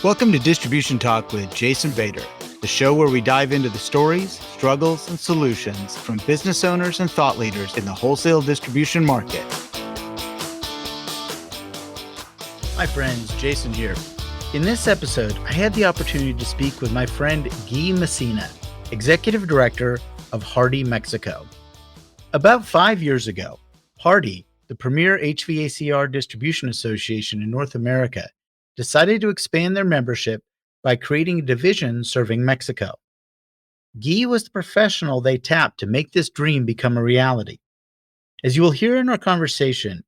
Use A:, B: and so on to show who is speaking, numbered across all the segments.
A: Welcome to Distribution Talk with Jason Bader, the show where we dive into the stories, struggles, and solutions from business owners and thought leaders in the wholesale distribution market. Hi friends, Jason here. In this episode, I had the opportunity to speak with my friend Guitze Messina, Executive Director of HARDI Mexico. About 5 years ago, HARDI, the premier HVACR distribution association in North America, decided to expand their membership by creating a division serving Mexico. Guy was the professional they tapped to make this dream become a reality. As you will hear in our conversation,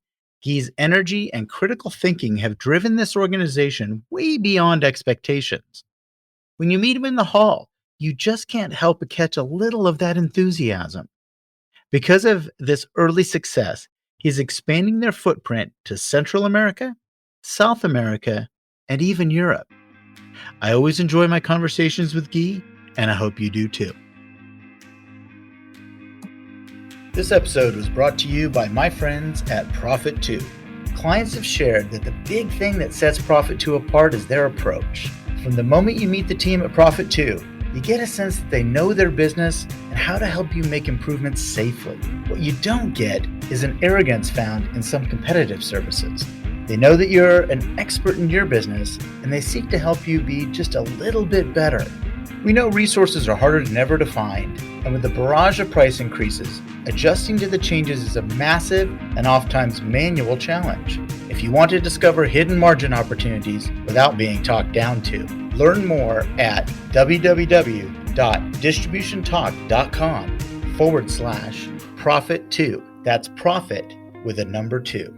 A: Guy's energy and critical thinking have driven this organization way beyond expectations. When you meet him in the hall, you just can't help but catch a little of that enthusiasm. Because of this early success, he's expanding their footprint to Central America, South America, and even Europe. I always enjoy my conversations with Guy, and I hope you do too. This episode was brought to you by my friends at Profit2. Clients have shared that the big thing that sets Profit2 apart is their approach. From the moment you meet the team at Profit2, you get a sense that they know their business and how to help you make improvements safely. What you don't get is an arrogance found in some competitive services. They know that you're an expert in your business, and they seek to help you be just a little bit better. We know resources are harder than ever to find, and with the barrage of price increases, adjusting to the changes is a massive and oftentimes manual challenge. If you want to discover hidden margin opportunities without being talked down to, learn more at www.distributiontalk.com/profit2. That's profit with a number 2.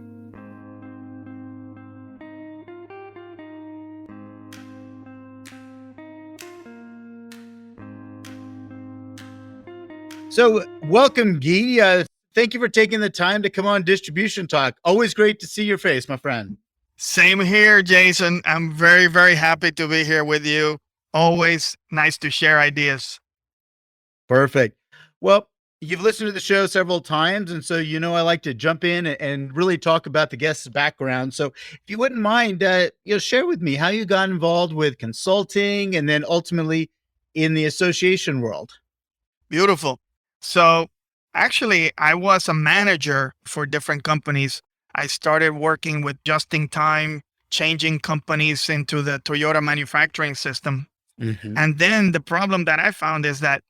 A: So welcome, Guy. Thank you for taking the time to come on Distribution Talk. Always great to see your face, my friend.
B: Same here, Jason. I'm very, very happy to be here with you. Always nice to share ideas.
A: Perfect. Well, you've listened to the show several times, and so you know I like to jump in and really talk about the guest's background. So if you wouldn't mind, share with me how you got involved with consulting and then ultimately in the association world.
B: Beautiful. So actually, I was a manager for different companies. I started working with just-in-time, changing companies into the Toyota manufacturing system. Mm-hmm. And then the problem that I found is that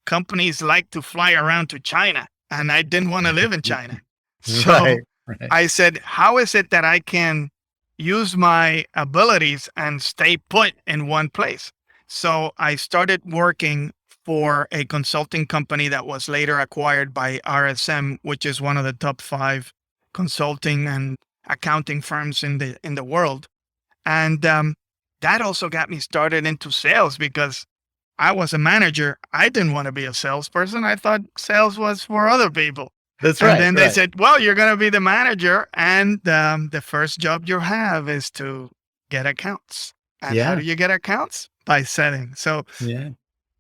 B: companies like to fly around to China, and I didn't want to live in China. So right. I said, how is it that I can use my abilities and stay put in one place? So I started working for a consulting company that was later acquired by RSM, which is one of the top 5 consulting and accounting firms in the world. And that also got me started into sales because I was a manager. I didn't want to be a salesperson. I thought sales was for other people.
A: That's right.
B: And then they said, well, you're going to be the manager. And the first job you have is to get accounts. And how do you get accounts? By selling. So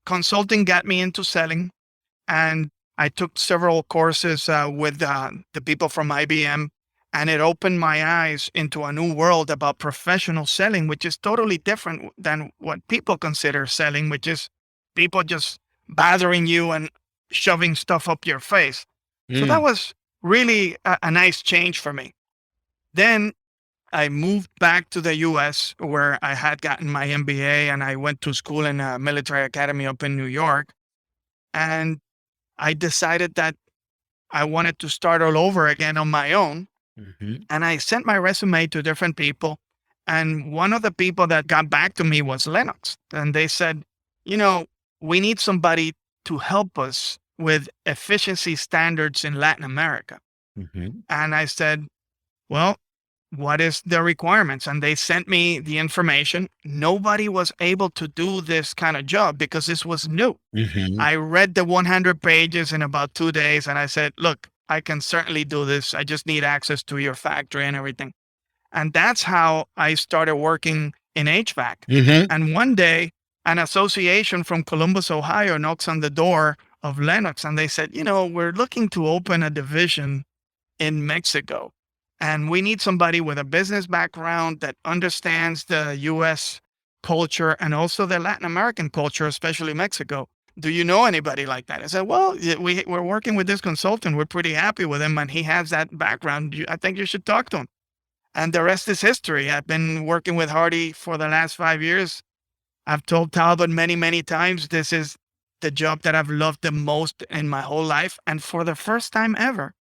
B: consulting got me into selling, and I took several courses with the people from IBM, and it opened my eyes into a new world about professional selling, which is totally different than what people consider selling, which is people just bothering you and shoving stuff up your face. So that was really a nice change for me. Then I moved back to the U.S. where I had gotten my MBA, and I went to school in a military academy up in New York. And I decided that I wanted to start all over again on my own. Mm-hmm. And I sent my resume to different people. And one of the people that got back to me was Lennox. And they said, we need somebody to help us with efficiency standards in Latin America. Mm-hmm. And I said, well, what is the requirements? And they sent me the information. Nobody was able to do this kind of job because this was new. Mm-hmm. I read the 100 pages in about 2 days, and I said, look, I can certainly do this. I just need access to your factory and everything. And that's how I started working in HVAC. Mm-hmm. And one day, an association from Columbus, Ohio knocks on the door of Lennox, and they said, we're looking to open a division in Mexico. And we need somebody with a business background that understands the U.S. culture and also the Latin American culture, especially Mexico. Do you know anybody like that? I said, well, we're working with this consultant. We're pretty happy with him, and he has that background. I think you should talk to him. And the rest is history. I've been working with Hardy for the last 5 years. I've told Talbot many, many times, this is the job that I've loved the most in my whole life. And for the first time ever,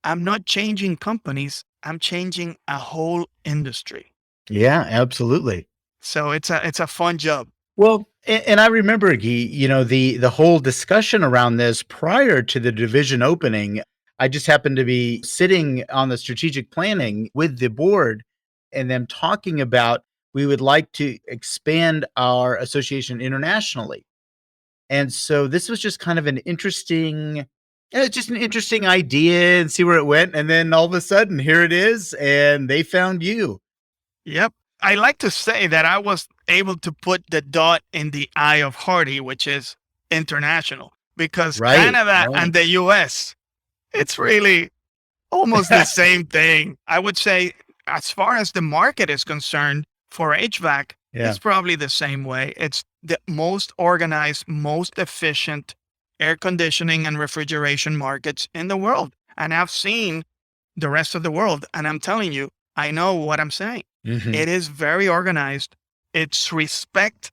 B: I'm not changing companies. I'm changing a whole industry.
A: Yeah, absolutely.
B: So it's a fun job.
A: Well, and I remember, Guy, the whole discussion around this prior to the division opening. I just happened to be sitting on the strategic planning with the board and them talking about we would like to expand our association internationally. And so this was just kind of an interesting idea and see where it went. And then all of a sudden, here it is, and they found you.
B: Yep. I like to say that I was able to put the dot in the I of Hardy, which is international, because Canada and the US, it's really almost the same thing. I would say, as far as the market is concerned for HVAC, it's probably the same way. It's the most organized, most efficient air conditioning and refrigeration markets in the world. And I've seen the rest of the world, and I'm telling you, I know what I'm saying. Mm-hmm. It is very organized. It's respect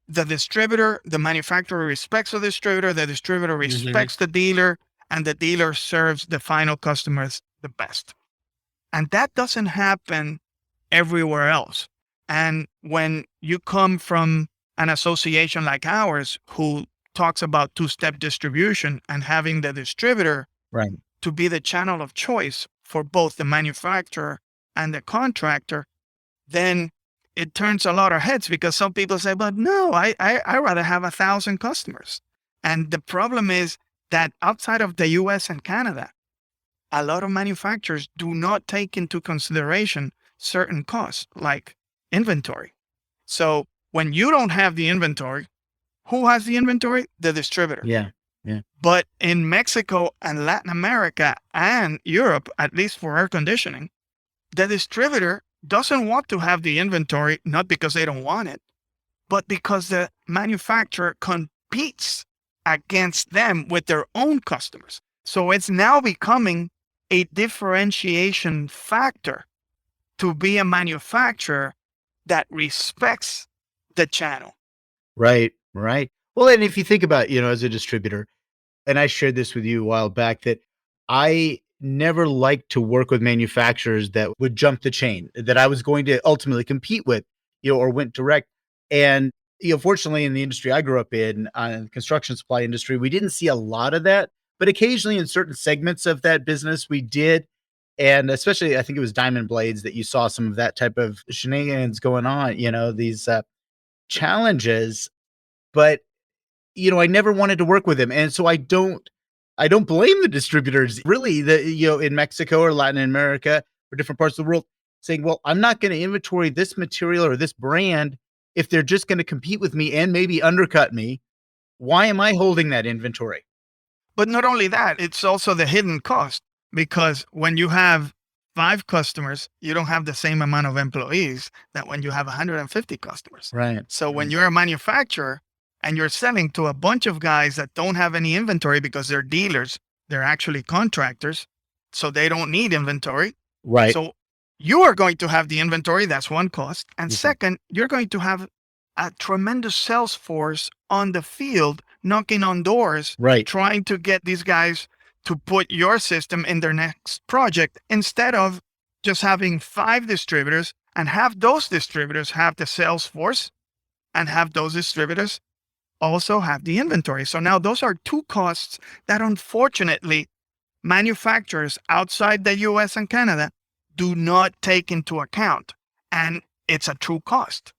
B: the distributor, the manufacturer respects the distributor respects the dealer, and the dealer serves the final customers the best. And that doesn't happen everywhere else. And when you come from an association like ours, who talks about two-step distribution and having the distributor to be the channel of choice for both the manufacturer and the contractor, then it turns a lot of heads, because some people say, but no, I rather have 1,000 customers. And the problem is that outside of the US and Canada, a lot of manufacturers do not take into consideration certain costs like inventory. So when you don't have the inventory, who has the inventory? The distributor.
A: Yeah.
B: But in Mexico and Latin America and Europe, at least for air conditioning, the distributor doesn't want to have the inventory, not because they don't want it, but because the manufacturer competes against them with their own customers. So it's now becoming a differentiation factor to be a manufacturer that respects the channel.
A: Right. Well, and if you think about, as a distributor, and I shared this with you a while back, that I never liked to work with manufacturers that would jump the chain, that I was going to ultimately compete with, or went direct. And, fortunately in the industry I grew up in, the construction supply industry, we didn't see a lot of that, but occasionally in certain segments of that business, we did. And especially, I think it was diamond blades that you saw some of that type of shenanigans going on, these challenges. But, I never wanted to work with them. And so I don't blame the distributors, really, in Mexico or Latin America or different parts of the world, saying, well, I'm not going to inventory this material or this brand if they're just going to compete with me and maybe undercut me. Why am I holding that inventory?
B: But not only that, it's also the hidden cost, because when you have 5 customers, you don't have the same amount of employees that when you have 150 customers.
A: Right.
B: So when you're a manufacturer and you're selling to a bunch of guys that don't have any inventory because they're dealers, they're actually contractors, so they don't need inventory.
A: Right.
B: So you are going to have the inventory. That's one cost. And second, you're going to have a tremendous sales force on the field knocking on doors, trying to get these guys to put your system in their next project, instead of just having 5 distributors and have those distributors have the sales force and have those distributors also have the inventory. So now those are 2 costs that unfortunately manufacturers outside the US and Canada do not take into account. And it's a true cost.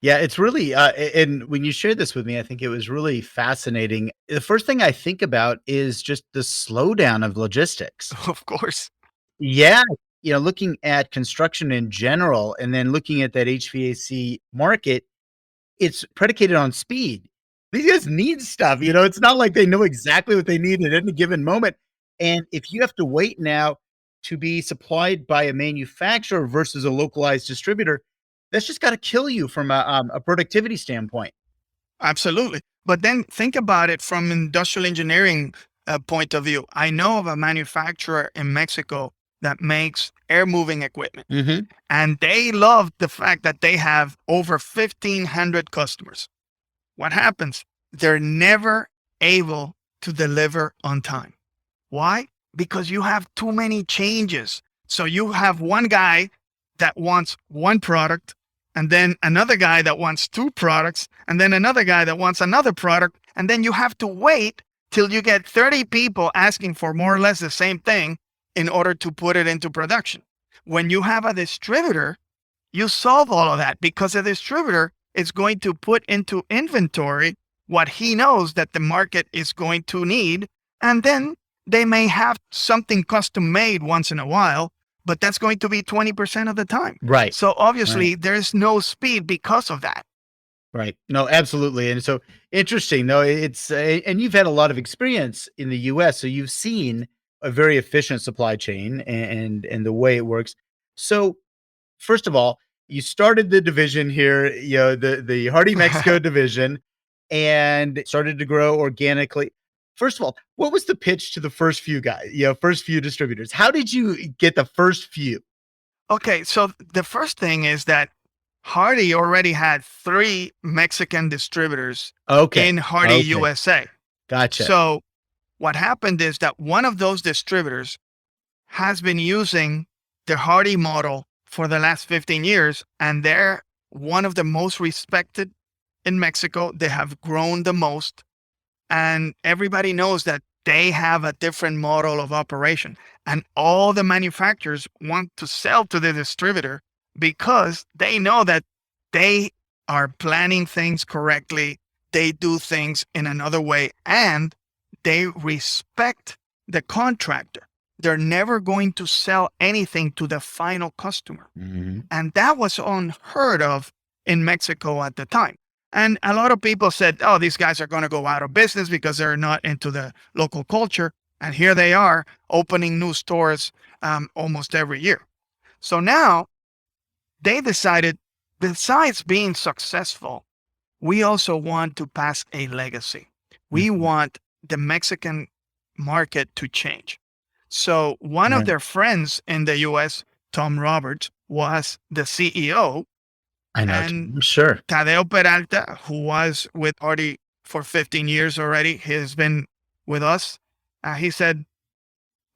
A: Yeah, it's really, and when you shared this with me, I think it was really fascinating. The first thing I think about is just the slowdown of logistics.
B: Of course.
A: Yeah. Looking at construction in general, and then looking at that HVAC market, it's predicated on speed. These guys need stuff, it's not like they know exactly what they need at any given moment. And if you have to wait now to be supplied by a manufacturer versus a localized distributor, That's just got to kill you from a productivity standpoint.
B: Absolutely. But then think about it from industrial engineering point of view. I know of a manufacturer in Mexico that makes air moving equipment.
A: Mm-hmm.
B: And they love the fact that they have over 1,500 customers. What happens? They're never able to deliver on time. Why? Because you have too many changes. So you have one guy that wants one product, and then another guy that wants two products, and then another guy that wants another product. And then you have to wait till you get 30 people asking for more or less the same thing in order to put it into production. When you have a distributor, you solve all of that because a distributor is going to put into inventory what he knows that the market is going to need. And then they may have something custom made once in a while, but that's going to be 20% of the time.
A: Right.
B: So obviously there's no speed because of that.
A: Right. No, absolutely. And so interesting. No, it's, and you've had a lot of experience in the US. So you've seen a very efficient supply chain and the way it works. So first of all, you started the division here, the HARDI Mexico division, and it started to grow organically. First of all, what was the pitch to the first few guys, first few distributors? How did you get the first few?
B: Okay, so the first thing is that HARDI already had 3 Mexican distributors in HARDI USA.
A: Gotcha.
B: So what happened is that one of those distributors has been using the HARDI model for the last 15 years, and they're one of the most respected in Mexico. They have grown the most, and everybody knows that they have a different model of operation. And all the manufacturers want to sell to the distributor because they know that they are planning things correctly, they do things in another way, and they respect the contractor. They're never going to sell anything to the final customer.
A: Mm-hmm.
B: And that was unheard of in Mexico at the time. And a lot of people said, oh, these guys are going to go out of business because they're not into the local culture. And here they are opening new stores almost every year. So now they decided, besides being successful, we also want to pass a legacy. We want the Mexican market to change. So one of their friends in the US, Tom Roberts, was the CEO.
A: I know.
B: And
A: sure.
B: Tadeo Peralta, who was with HARDI for 15 years already, he's been with us. He said,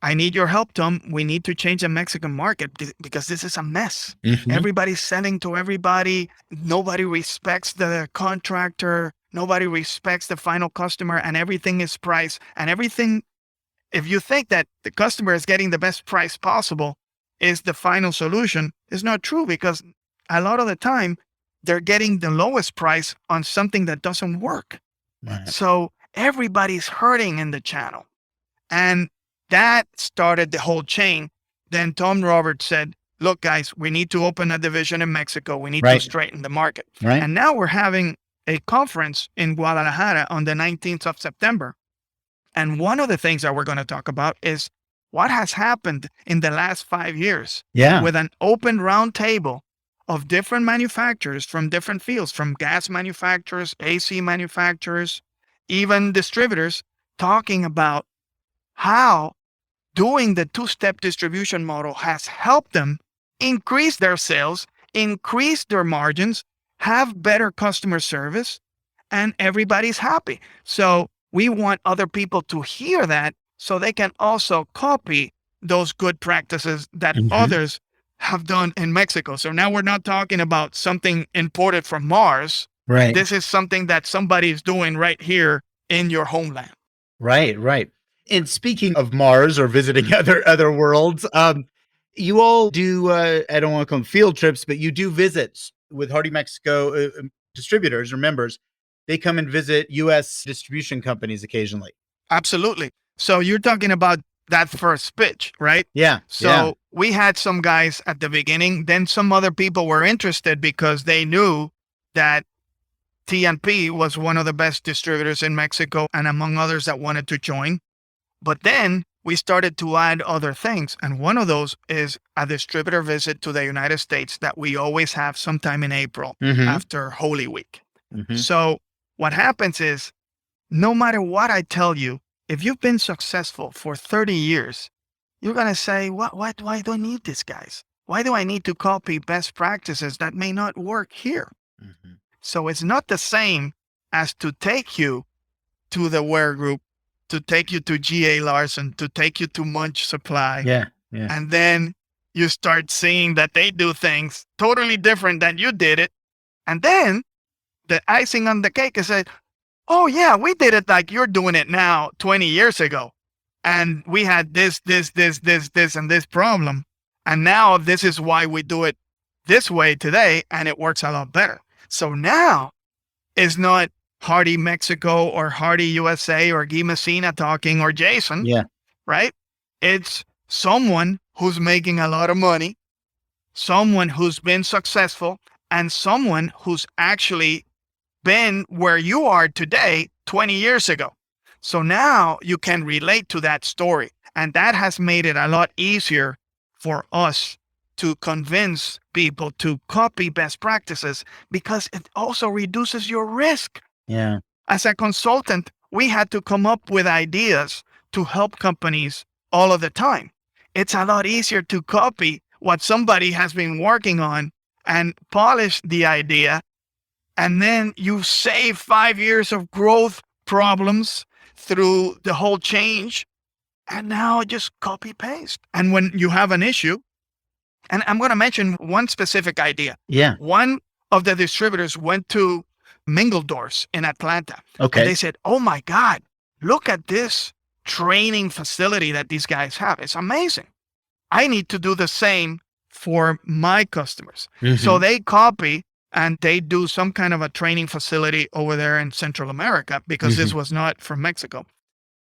B: I need your help, Tom. We need to change the Mexican market because this is a mess.
A: Mm-hmm.
B: Everybody's selling to everybody. Nobody respects the contractor. Nobody respects the final customer, and everything is price. And everything, if you think that the customer is getting the best price possible is the final solution, is not true, because a lot of the time they're getting the lowest price on something that doesn't work.
A: Right.
B: So everybody's hurting in the channel. And that started the whole chain. Then Tom Roberts said, look, guys, we need to open a division in Mexico. We need to straighten the market.
A: Right.
B: And now we're having a conference in Guadalajara on the 19th of September. And one of the things that we're going to talk about is what has happened in the last 5 years with an open round table of different manufacturers from different fields, from gas manufacturers, AC manufacturers, even distributors, talking about how doing the two-step distribution model has helped them increase their sales, increase their margins, have better customer service, and everybody's happy. So we want other people to hear that so they can also copy those good practices that others have done in Mexico. So now we're not talking about something imported from Mars.
A: Right.
B: This is something that somebody is doing right here in your homeland.
A: Right, right. And speaking of Mars or visiting other worlds, you all do, I don't want to call them field trips, but you do visits with HARDI Mexico distributors or members. They come and visit U.S. distribution companies occasionally.
B: Absolutely. So you're talking about that first pitch, right?
A: Yeah.
B: So we had some guys at the beginning. Then some other people were interested because they knew that TNP was one of the best distributors in Mexico, and among others that wanted to join. But then we started to add other things. And one of those is a distributor visit to the United States that we always have sometime in April after Holy Week. So what happens is, no matter what I tell you, if you've been successful for 30 years, you're going to say, why do I need these guys? Why do I need to copy best practices that may not work here? So it's not the same as to take you to the Ware Group, to take you to G.A. Larson, to take you to Munch Supply. And then you start seeing that they do things totally different than you did it. And then the icing on the cake is that, oh yeah, we did it like you're doing it now 20 years ago. And we had this, and this problem. And now this is why we do it this way today, and it works a lot better. So now it's not HARDI Mexico or HARDI USA or Guitze Messina talking or Jason, right? It's someone who's making a lot of money, someone who's been successful, and someone who's actually been where you are today 20 years ago. So now you can relate to that story. And that has made it a lot easier for us to convince people to copy best practices, because it also reduces your risk. As a consultant, we had to come up with ideas to help companies all of the time. It's a lot easier to copy what somebody has been working on and polish the idea. And then you save 5 years of growth problems through the whole change. And now just copy paste. And when you have an issue, and I'm going to mention one specific idea. One of the distributors went to Mingledorff's in Atlanta. And they said, oh my God, look at this training facility that these guys have. It's amazing. I need to do the same for my customers. So they copy and they do some kind of a training facility over there in Central America, because this was not from Mexico.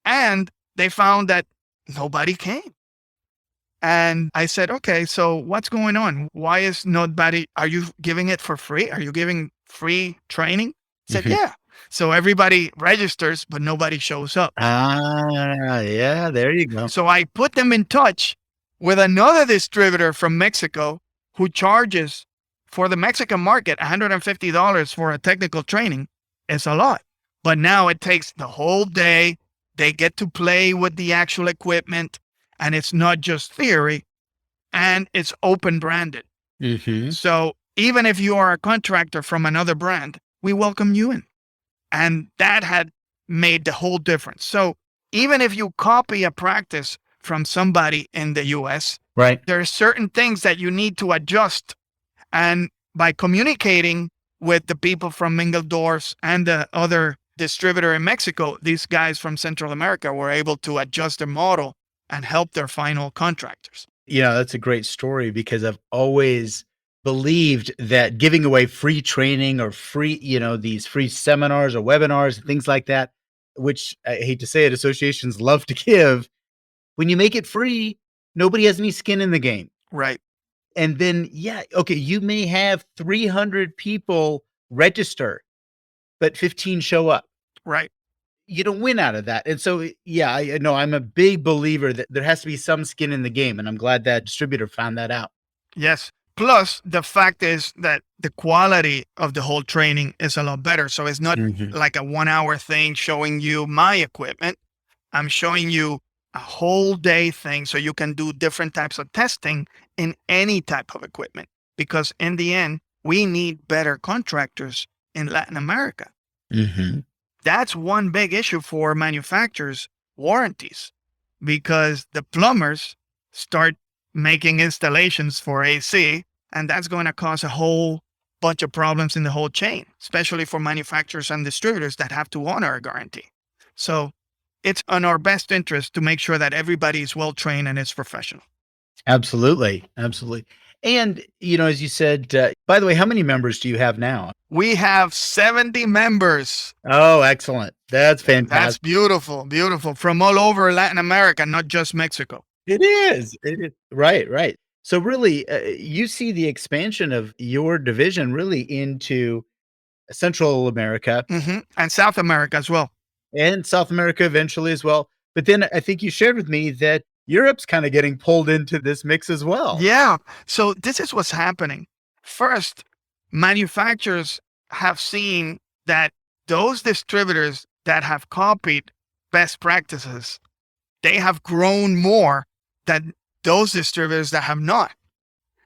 B: And they found that nobody came. And I said, okay, so what's going on? Why is nobody, are you giving it for free? Are you giving free training? I said, yeah. So everybody registers, but nobody shows up.
A: Yeah, there you go.
B: So I put them in touch with another distributor from Mexico who charges for the Mexican market $150 for a technical training. It's a lot. But now it takes the whole day. They get to play with the actual equipment, and it's not just theory, and it's open branded. So even if you are a contractor from another brand, we welcome you in. And that had made the whole difference. So even if you copy a practice from somebody in the US, there are certain things that you need to adjust. And by communicating with the people from Mingledorff's and the other distributor in Mexico, these guys from Central America were able to adjust their model and help their final contractors.
A: That's a great story, because I've always believed that giving away free training or free, these free seminars or webinars and things like that, which I hate to say it, associations love to give, when you make it free, nobody has any skin in the game.
B: Right.
A: And then, you may have 300 people register, but 15 show up.
B: Right.
A: You don't win out of that. And so, I know I'm a big believer that there has to be some skin in the game. And I'm glad that distributor found that out.
B: Yes. Plus, the fact is that the quality of the whole training is a lot better. So it's not like a 1 hour thing showing you my equipment. I'm showing you a whole day thing so you can do different types of testing in any type of equipment. Because in the end, we need better contractors in Latin America. That's one big issue for manufacturers, warranties, because the plumbers start making installations for AC, and that's going to cause a whole bunch of problems in the whole chain, especially for manufacturers and distributors that have to honor a guarantee. So it's in our best interest to make sure that everybody is well trained and is professional.
A: Absolutely. And, as you said, by the way, how many members do you have now?
B: We have 70 members.
A: Oh, excellent. That's fantastic.
B: That's beautiful. From all over Latin America, not just Mexico.
A: It is. Right. So really, you see the expansion of your division really into Central America.
B: And South America as well.
A: And South America eventually as well. But then I think you shared with me that Europe's kind of getting pulled into this mix as well.
B: Yeah. So this is what's happening. First, manufacturers have seen that those distributors that have copied best practices, they have grown more than those distributors that have not.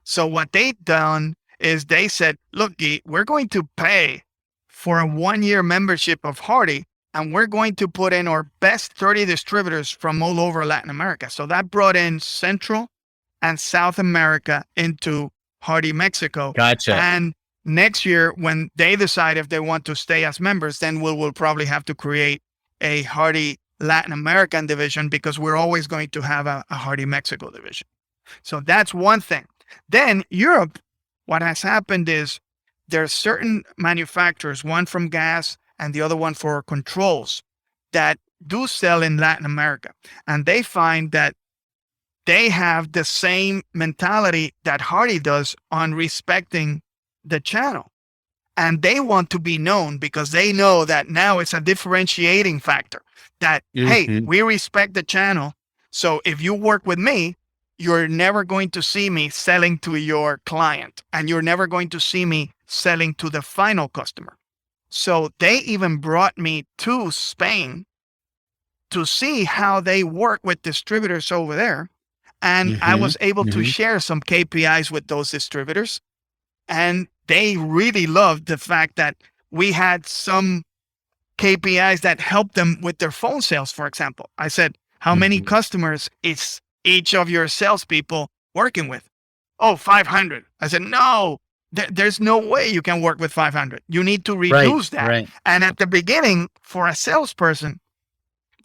B: So what they've done is they said, look, Guy, we're going to pay for a 1-year membership of HARDI, and we're going to put in our best 30 distributors from all over Latin America. So that brought in Central and South America into HARDI Mexico.
A: Gotcha.
B: And next year, when they decide if they want to stay as members, then we'll probably have to create a HARDI Latin American division, because we're always going to have a HARDI Mexico division. So that's one thing. Then Europe, what has happened is there are certain manufacturers, one from gas and the other one for controls, that do sell in Latin America. And they find that they have the same mentality that HARDI does on respecting the channel. And they want to be known because they know that now it's a differentiating factor that, hey, we respect the channel. So if you work with me, you're never going to see me selling to your client, and you're never going to see me selling to the final customer. So they even brought me to Spain to see how they work with distributors over there. And I was able to share some KPIs with those distributors. And they really loved the fact that we had some KPIs that helped them with their phone sales, for example. I said, how many customers is each of your salespeople working with? Oh, 500. I said, no, there's no way you can work with 500. You need to reduce that. Right. And at the beginning, for a salesperson,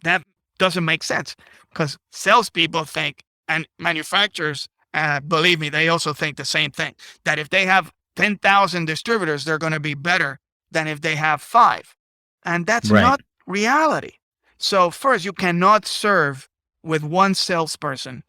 B: that doesn't make sense, because salespeople think, and manufacturers, believe me, they also think the same thing, that if they have 10,000 distributors, they're going to be better than if they have 5. And that's not reality. So first, you cannot serve with one salesperson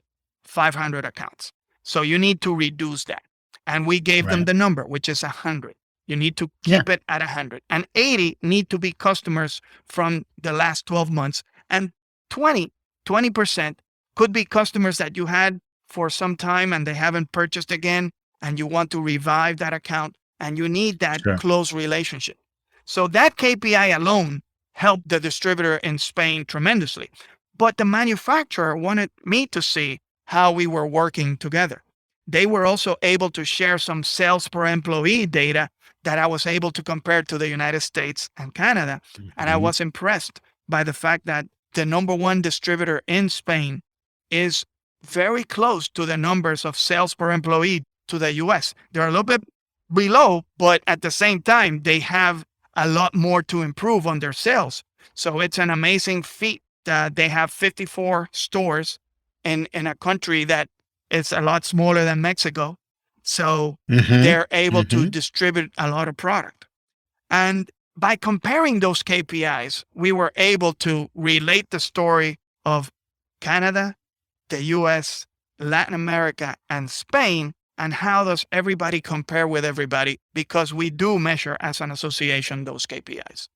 B: 500 accounts. So you need to reduce that. And we gave them the number, which is 100. You need to keep it at 100. And 80 need to be customers from the last 12 months. And 20% could be customers that you had for some time and they haven't purchased again, and you want to revive that account, and you need that close relationship. So that KPI alone helped the distributor in Spain tremendously. But the manufacturer wanted me to see how we were working together. They were also able to share some sales per employee data that I was able to compare to the United States and Canada. And I was impressed by the fact that the number one distributor in Spain is very close to the numbers of sales per employee to the US. They're a little bit below, but at the same time, they have a lot more to improve on their sales. So it's an amazing feat. They have 54 stores in a country that is a lot smaller than Mexico. So they're able to distribute a lot of product. And by comparing those KPIs, we were able to relate the story of Canada, the US, Latin America, and Spain, and how does everybody compare with everybody, because we do measure as an association those KPIs.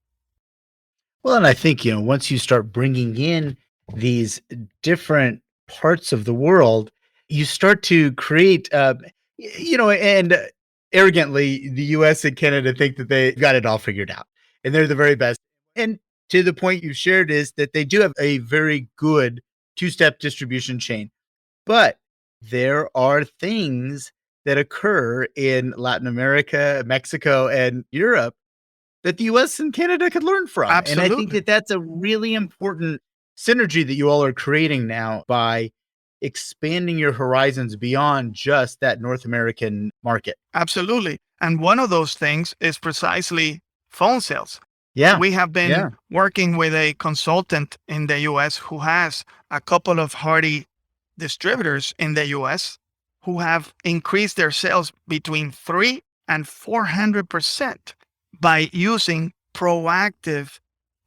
A: Well, and I think, once you start bringing in these different parts of the world, you start to create, and arrogantly, the US and Canada think that they got it all figured out and they're the very best. And to the point you shared is that they do have a very good two-step distribution chain, but there are things that occur in Latin America, Mexico, and Europe that the US and Canada could learn from.
B: Absolutely.
A: And I think that that's a really important synergy that you all are creating now by expanding your horizons beyond just that North American market.
B: Absolutely. And one of those things is precisely phone sales.
A: Yeah.
B: We have been working with a consultant in the US who has a couple of HARDI distributors in the US who have increased their sales between 300 and 400% by using proactive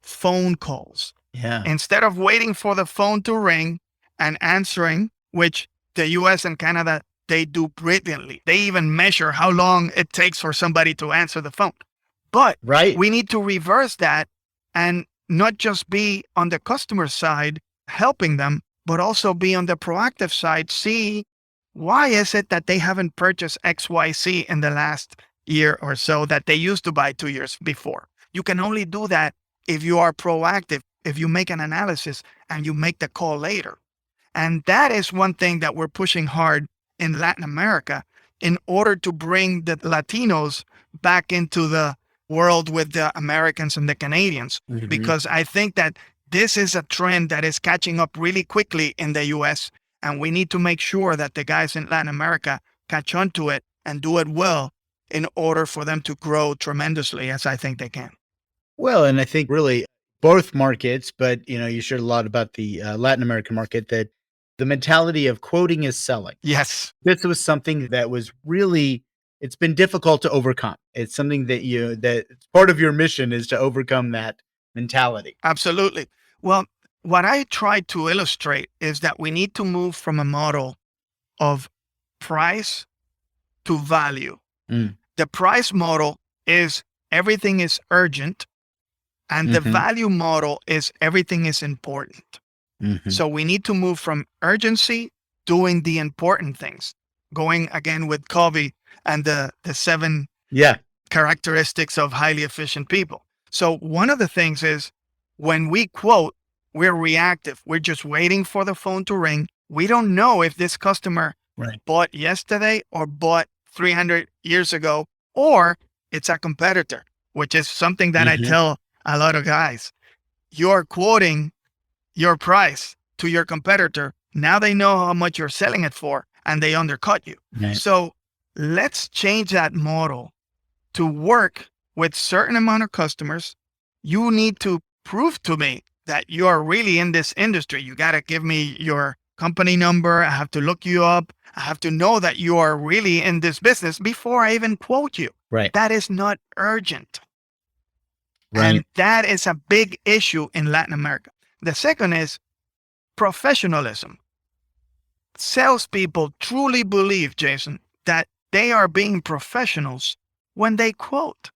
B: phone calls.
A: Yeah.
B: Instead of waiting for the phone to ring and answering, which the US and Canada, they do brilliantly. They even measure how long it takes for somebody to answer the phone. But we need to reverse that and not just be on the customer side helping them, but also be on the proactive side. See, why is it that they haven't purchased XYZ in the last year or so that they used to buy 2 years before? You can only do that if you are proactive, if you make an analysis and you make the call later. And that is one thing that we're pushing hard in Latin America in order to bring the Latinos back into the world with the Americans and the Canadians, because I think that this is a trend that is catching up really quickly in the US, and we need to make sure that the guys in Latin America catch on to it and do it well in order for them to grow tremendously, as I think they can.
A: Well, and I think really both markets, but you shared a lot about the Latin American market, that the mentality of quoting is selling.
B: Yes.
A: This was something that was really, it's been difficult to overcome. It's something that part of your mission is to overcome that mentality.
B: Absolutely. Well, what I try to illustrate is that we need to move from a model of price to value. The price model is everything is urgent, and the value model is everything is important. So we need to move from urgency, doing the important things, going again with Covey and the 7 characteristics of highly efficient people. So one of the things is when we quote, we're reactive. We're just waiting for the phone to ring. We don't know if this customer bought yesterday or bought 300 years ago, or it's a competitor, which is something that I tell a lot of guys. You're quoting your price to your competitor. Now they know how much you're selling it for, and they undercut you. So let's change that model to work with certain amount of customers. You need to prove to me that you are really in this industry. You got to give me your company number. I have to look you up. I have to know that you are really in this business before I even quote you. That is not urgent. And that is a big issue in Latin America. The second is professionalism. Salespeople truly believe, Jason, that they are being professionals when they quote.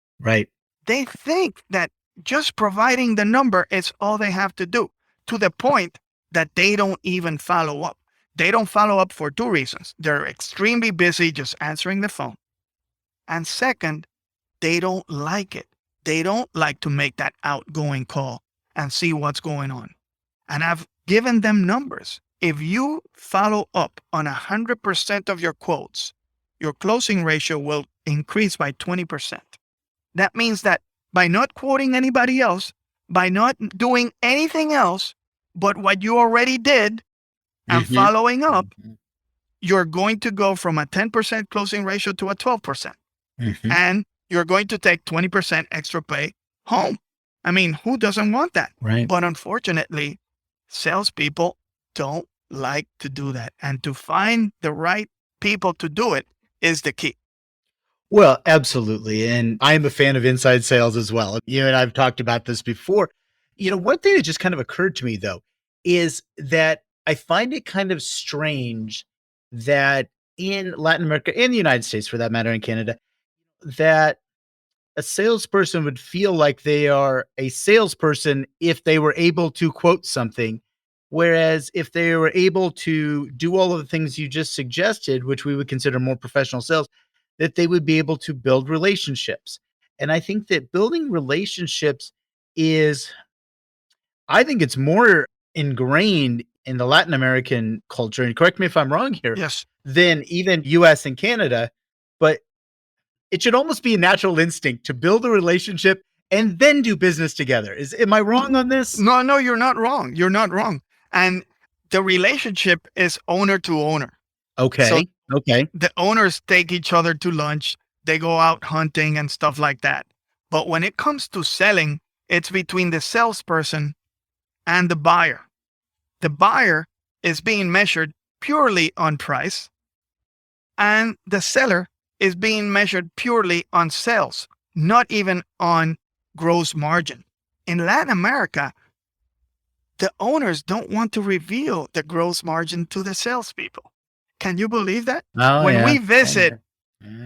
B: They think that just providing the number is all they have to do, to the point that they don't even follow up. They don't follow up for 2 reasons. They're extremely busy just answering the phone. And second, they don't like it. They don't like to make that outgoing call and see what's going on. And I've given them numbers. If you follow up on 100% of your quotes, your closing ratio will increase by 20%. That means that by not quoting anybody else, by not doing anything else but what you already did and following up, you're going to go from a 10% closing ratio to a 12%. And you're going to take 20% extra pay home. I mean, who doesn't want that? But unfortunately, salespeople don't like to do that. And to find the right people to do it is the key.
A: Well, absolutely. And I'm a fan of inside sales as well. You and I've talked about this before. One thing that just kind of occurred to me, though, is that I find it kind of strange that in Latin America, in the United States, for that matter, in Canada, that a salesperson would feel like they are a salesperson if they were able to quote something. Whereas if they were able to do all of the things you just suggested, which we would consider more professional sales, that they would be able to build relationships. And I think that building relationships I think it's more ingrained in the Latin American culture, and correct me if I'm wrong here, than even US and Canada, but it should almost be a natural instinct to build a relationship and then do business together. Am I wrong on this?
B: No, you're not wrong. You're not wrong. And the relationship is owner to owner.
A: Okay.
B: The owners take each other to lunch. They go out hunting and stuff like that. But when it comes to selling, it's between the salesperson and the buyer. The buyer is being measured purely on price, and the seller is being measured purely on sales, not even on gross margin. In Latin America, the owners don't want to reveal the gross margin to the salespeople. Can you believe that? When we visit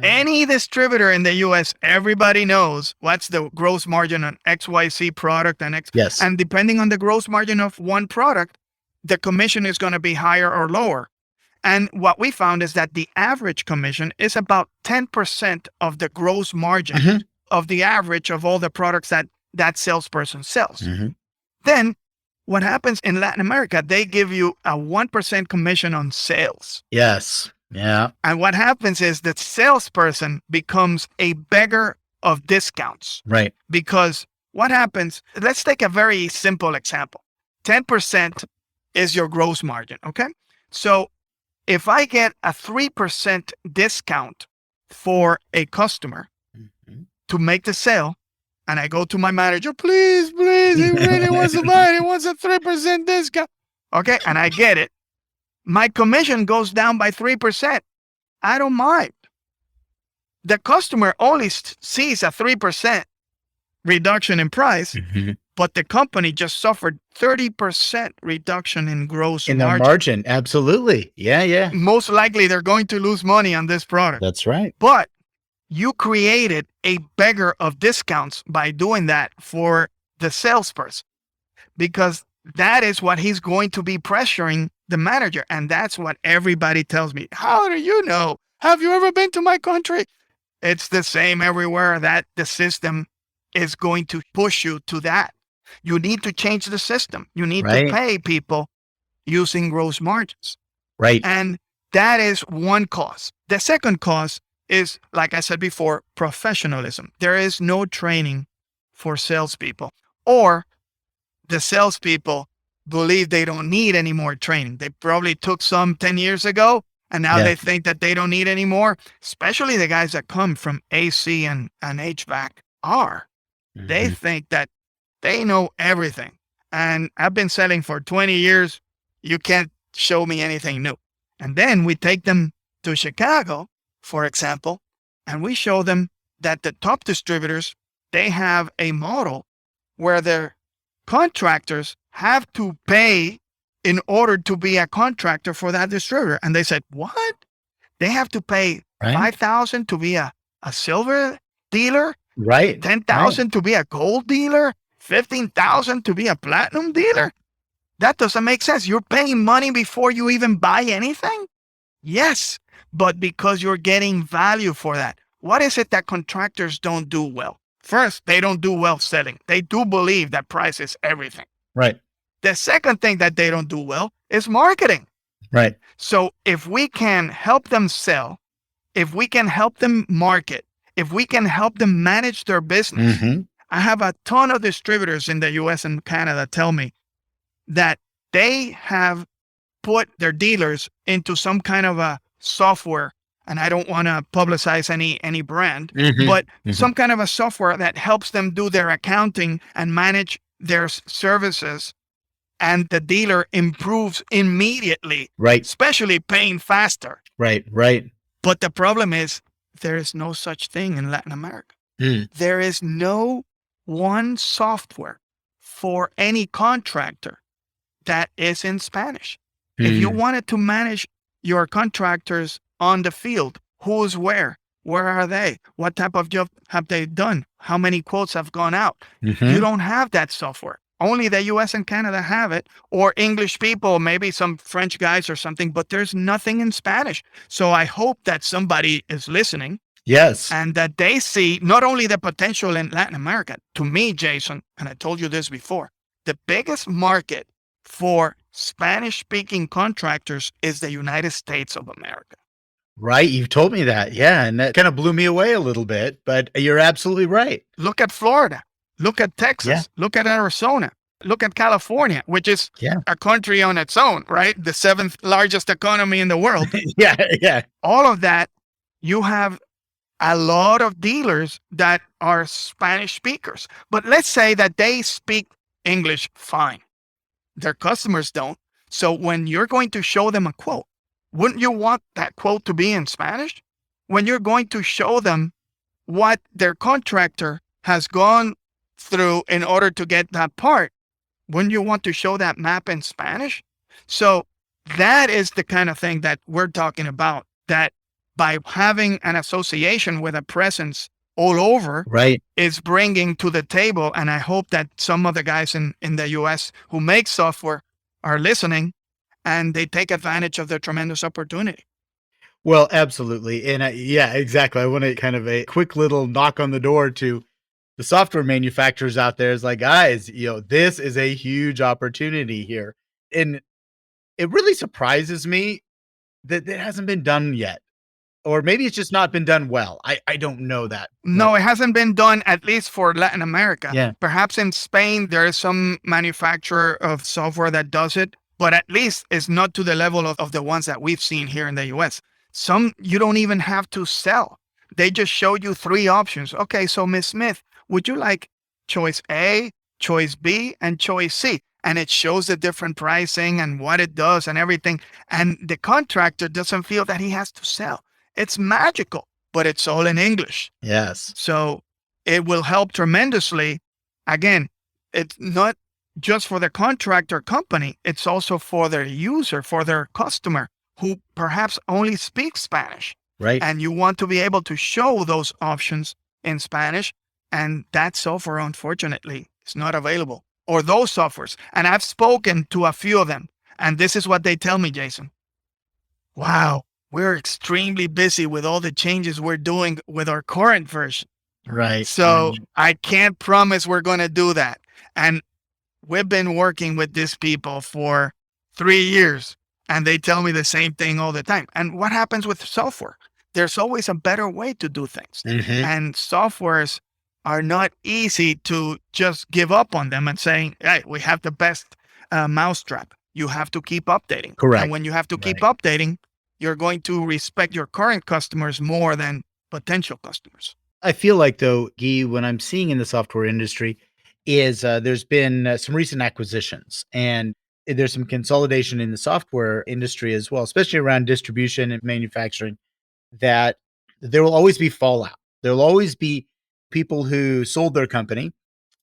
B: any distributor in the US, everybody knows what's the gross margin on XYZ product and and depending on the gross margin of one product, the commission is going to be higher or lower. And what we found is that the average commission is about 10% of the gross margin of the average of all the products that salesperson sells. Then what happens in Latin America, they give you a 1% commission on sales.
A: Yes. Yeah.
B: And what happens is that salesperson becomes a beggar of discounts.
A: Right.
B: Because what happens, let's take a very simple example. 10% is your gross margin, okay? So if I get a 3% discount for a customer to make the sale, and I go to my manager, please, he really wants to buy it. He wants a 3% discount. Okay, and I get it. My commission goes down by 3%. I don't mind. The customer only sees a 3% reduction in price, but the company just suffered 30% reduction in gross margin.
A: In their margin, absolutely. Yeah.
B: Most likely they're going to lose money on this product.
A: That's right.
B: But you created a beggar of discounts by doing that for the salesperson, because that is what he's going to be pressuring the manager. And that's what everybody tells me. How do you know? Have you ever been to my country? It's the same everywhere, that the system is going to push you to that. You need to change the system. You need to pay people using gross margins.
A: Right.
B: And that is one cause. The second cause is, like I said before, professionalism. There is no training for salespeople, or the salespeople believe they don't need any more training. They probably took some 10 years ago, and now they think that they don't need any more, especially the guys that come from AC and HVACR. They think that they know everything. And I've been selling for 20 years. You can't show me anything new. And then we take them to Chicago, for example, and we show them that the top distributors, they have a model where their contractors have to pay in order to be a contractor for that distributor. And they said, what? They have to pay $5,000 to be a silver dealer?
A: Right.
B: $10,000 to be a gold dealer? $15,000 to be a platinum dealer? That doesn't make sense. You're paying money before you even buy anything? Yes, but because you're getting value for that. What is it that contractors don't do well? First, they don't do well selling. They do believe that price is everything.
A: Right.
B: The second thing that they don't do well is marketing.
A: Right.
B: So if we can help them sell, if we can help them market, if we can help them manage their business, I have a ton of distributors in the US and Canada tell me that they have put their dealers into some kind of a software, and I don't want to publicize any brand, but some kind of a software that helps them do their accounting and manage their services, and the dealer improves immediately, especially paying faster.
A: Right.
B: But the problem is there is no such thing in Latin America. There is no one software for any contractor that is in Spanish. If you wanted to manage your contractors on the field, who's where are they? What type of job have they done? How many quotes have gone out? You don't have that software. Only the US and Canada have it, or English people, maybe some French guys or something, but there's nothing in Spanish. So I hope that somebody is listening.
A: Yes.
B: And that they see not only the potential in Latin America. To me, Jason, and I told you this before, the biggest market for Spanish-speaking contractors is the United States of America.
A: Right. You've told me that. Yeah. And that kind of blew me away a little bit, but you're absolutely right.
B: Look at Florida. Look at Texas.
A: Yeah.
B: Look at Arizona. Look at California, which is a country on its own, right? The 7th largest economy in the world.
A: Yeah.
B: All of that, you have a lot of dealers that are Spanish speakers. But let's say that they speak English fine. Their customers don't. So when you're going to show them a quote, wouldn't you want that quote to be in Spanish? When you're going to show them what their contractor has gone through in order to get that part, wouldn't you want to show that map in Spanish? So that is the kind of thing that we're talking about, that by having an association with a presence all over is bringing to the table. And I hope that some of the guys in the US who make software are listening and they take advantage of the tremendous opportunity.
A: Well, absolutely. And yeah, exactly. I want to kind of a quick little knock on the door to the software manufacturers out there. Is like, guys, this is a huge opportunity here. And it really surprises me that it hasn't been done yet. Or maybe it's just not been done well. I don't know that.
B: No, it hasn't been done, at least for Latin America.
A: Yeah.
B: Perhaps in Spain, there is some manufacturer of software that does it, but at least it's not to the level of the ones that we've seen here in the US. Some you don't even have to sell. They just show you 3 options. Okay, so Miss Smith, would you like choice A, choice B, and choice C? And it shows the different pricing and what it does and everything. And the contractor doesn't feel that he has to sell. It's magical, but it's all in English.
A: Yes.
B: So it will help tremendously. Again, it's not just for the contractor company, it's also for their user, for their customer who perhaps only speaks Spanish.
A: Right.
B: And you want to be able to show those options in Spanish. And that software, unfortunately, is not available, or those softwares. And I've spoken to a few of them, and this is what they tell me, Jason. Wow, we're extremely busy with all the changes we're doing with our current version.
A: Right.
B: So I can't promise we're going to do that. And we've been working with these people for 3 years, and they tell me the same thing all the time. And what happens with software? There's always a better way to do things.
A: Mm-hmm.
B: And softwares are not easy to just give up on them and saying, hey, we have the best mousetrap. You have to keep updating.
A: Correct.
B: And when you have to keep updating, you're going to respect your current customers more than potential customers.
A: I feel like, though, Guy, what I'm seeing in the software industry is there's been some recent acquisitions, and there's some consolidation in the software industry as well, especially around distribution and manufacturing, that there will always be fallout. There will always be people who sold their company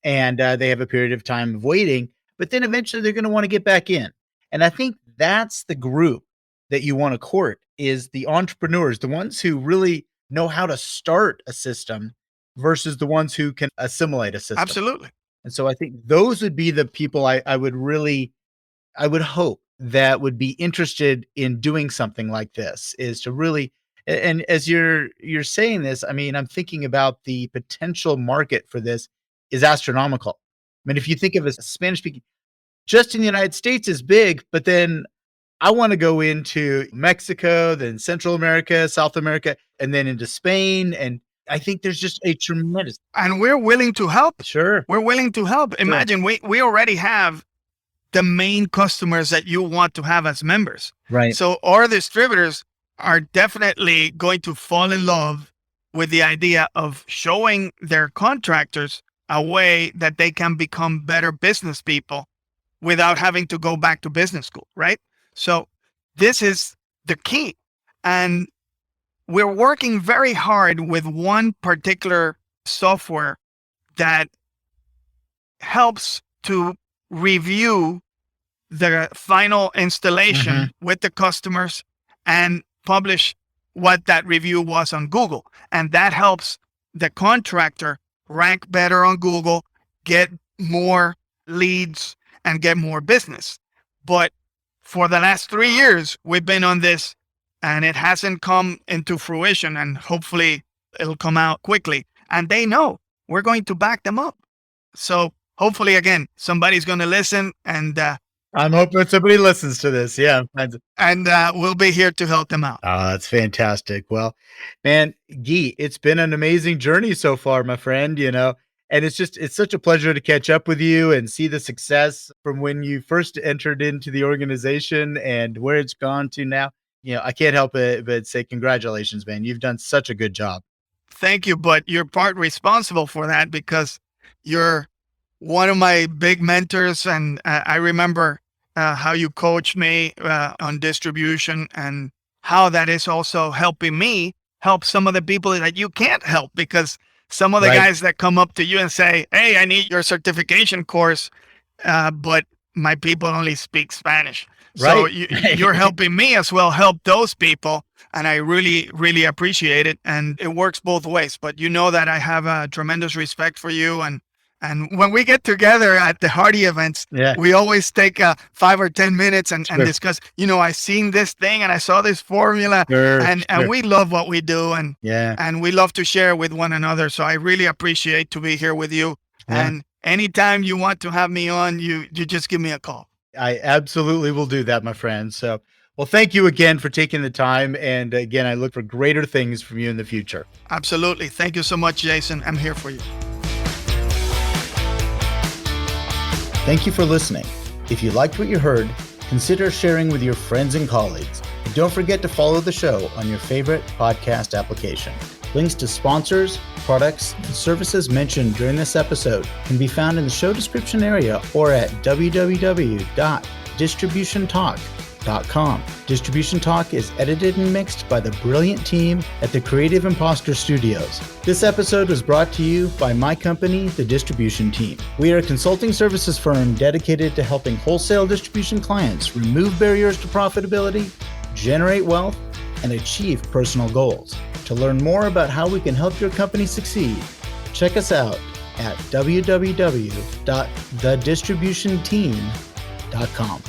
A: and they have a period of time of waiting, but then eventually they're going to want to get back in. And I think that's the group that you want to court, is the entrepreneurs, the ones who really know how to start a system versus the ones who can assimilate a system.
B: Absolutely.
A: And so I think those would be the people I would hope that would be interested in doing something like this, is to really, and as you're saying this, I mean, I'm thinking about the potential market for this is astronomical. I mean, if you think of a Spanish speaking, just in the United States is big, but then I want to go into Mexico, then Central America, South America, and then into Spain. And I think there's just a tremendous.
B: And we're willing to help.
A: Sure.
B: We're willing to help. Imagine we already have the main customers that you want to have as members.
A: Right.
B: So our distributors are definitely going to fall in love with the idea of showing their contractors a way that they can become better business people without having to go back to business school, right? So this is the key. And we're working very hard with one particular software that helps to review the final installation with the customers and publish what that review was on Google. And that helps the contractor rank better on Google, get more leads, and get more business. But for the last 3 years, we've been on this, and it hasn't come into fruition, and hopefully it'll come out quickly. And they know we're going to back them up. So hopefully, again, somebody's going to listen, and
A: I'm hoping somebody listens to this. Yeah.
B: And we'll be here to help them out.
A: Oh, that's fantastic. Well, man, Guy, it's been an amazing journey so far, my friend, and it's such a pleasure to catch up with you and see the success from when you first entered into the organization and where it's gone to now. I can't help it but say congratulations, man. You've done such a good job.
B: Thank you. But you're part responsible for that, because you're one of my big mentors. And I remember how you coached me on distribution, and how that is also helping me help some of the people that you can't help, because some of the guys that come up to you and say, hey, I need your certification course, but my people only speak Spanish. So you're helping me as well help those people. And I really, really appreciate it. And it works both ways. But you know that I have a tremendous respect for you, and And when we get together at the HARDI events, we always take 5 or 10 minutes and discuss, I seen this thing and I saw this formula and we love what we do and we love to share with one another. So I really appreciate to be here with you. And anytime you want to have me on, you just give me a call.
A: I absolutely will do that, my friend. So, well, thank you again for taking the time. And again, I look for greater things from you in the future.
B: Absolutely. Thank you so much, Jason. I'm here for you.
A: Thank you for listening. If you liked what you heard, consider sharing with your friends and colleagues. And don't forget to follow the show on your favorite podcast application. Links to sponsors, products, and services mentioned during this episode can be found in the show description area or at www.distributiontalk.com. Distribution Talk is edited and mixed by the brilliant team at the Creative Imposter Studios. This episode was brought to you by my company, the Distribution Team. We are a consulting services firm dedicated to helping wholesale distribution clients remove barriers to profitability, generate wealth, and achieve personal goals. To learn more about how we can help your company succeed, check us out at www.thedistributionteam.com.